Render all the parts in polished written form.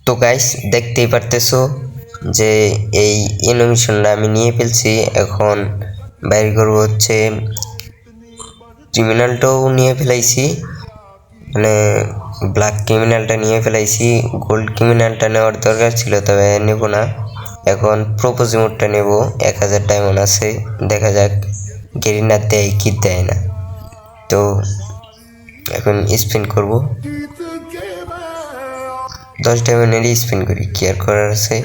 তো গাইস দেখতেই পারতেছো যে এই অ্যানিমেশনটা আমি নিয়ে ফেলছি। এখন বাইর করব হচ্ছে ক্রিমিনালটাও নিয়ে ফেলাইছি, মানে ব্ল্যাক ক্রিমিনালটা নিয়ে ফেলাইছি। গোল্ড ক্রিমিনালটা নেওয়ার দরকার ছিল, তবে নেব না। এখন প্রপোজ মোডটা নেব, 1000 ডায়মন্ড আছে, দেখা যাক গেরিনা দেয় কি দেয় না। তো এখন স্পিন করব, 10 ডায়মন্ডের স্পিন করি, কি আর করার আছে।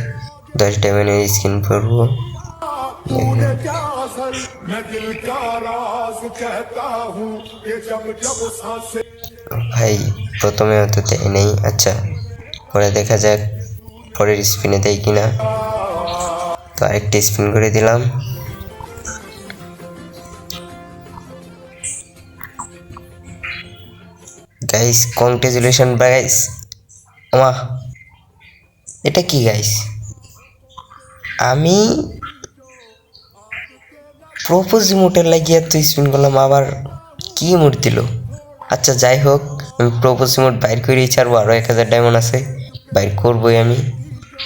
10 ডায়মন্ডের স্পিন করবো। ভাই প্রথমে হয়তো দেয় নেই, আচ্ছা পরে দেখা যাক পরের স্পিনে দেয় কিনা। তো আরেকটা স্পিন করে দিলাম। Guys congratulation guys. আমা এটা কি গাইস, আমি প্রপোজ মোটের লাগিয়ে তো স্পিন করলাম, আবার কি মোড দিল। আচ্ছা যাই হোক, আমি প্রপোজ মোড বাইর করেই ছাড়বো, আরও 1000 ডায়মন্ড আছে, বাইর করবোই আমি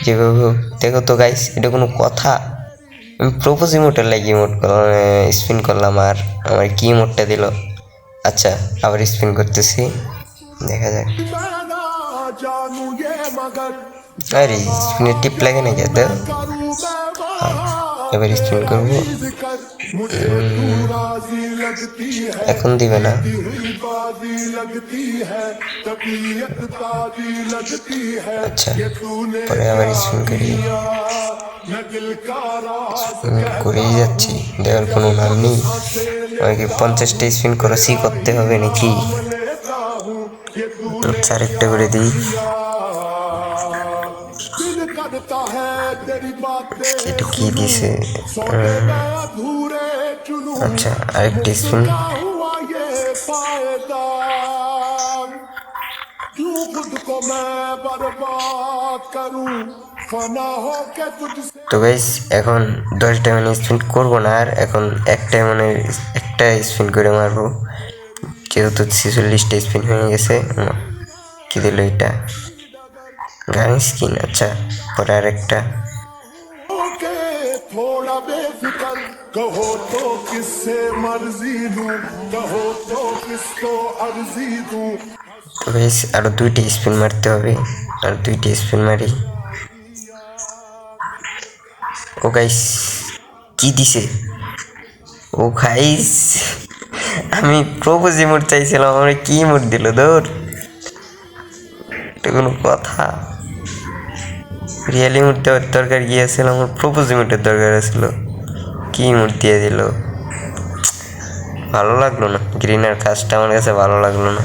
যেভাবে হোক। দেখো তো গাইস, এটা কোনো কথা? আমি প্রপোজ মোটের লাগিয়ে মোড স্পিন করলাম, আর আমার কি মোডটা দিল। আচ্ছা আবার স্পিন করতেছি, দেখা যাক। আরে স্পিনের টিপ লাগে না কেন? এবার স্পিন করবো, এখন দিবে না। আচ্ছা পরে আবার স্পিন করি, করেই যাচ্ছি, দেওয়ার কোনো নাম নেই। আমাকে 50টা স্পিন ক্রসই করতে হবে নাকি? আচ্ছা আরেকটা করে দিই। এটা কি দিছে? আচ্ছা আরেকটা স্পিন। তো গাইস এখন 10 ডায়মন্ড স্পিন করবো না, আর এখন একটা স্পিন করে মারবো, যেহেতু 46টা স্পিন হয়ে গেছে। কি দিল এটা? গান স্কিন। আচ্ছা পরে আরেকটা। তো গাইস আরো 2টা স্পিন মারতে হবে, আর 2টা স্পিন মারি। ও গাইস কি দিছে? ও গাইস আমি প্রপোজ মোড চাইছিলাম, আমরা কি মোড দিল দৌড়, এটা কোনো কথা? রিয়েলি মোড দেওয়ার দরকার গিয়েছিল, আমার প্রপোজ মোডের দরকার ছিল, কি মোড দিয়ে দিল। ভালো লাগলো না, গ্রিনার কাজটা আমার কাছে ভালো লাগলো না।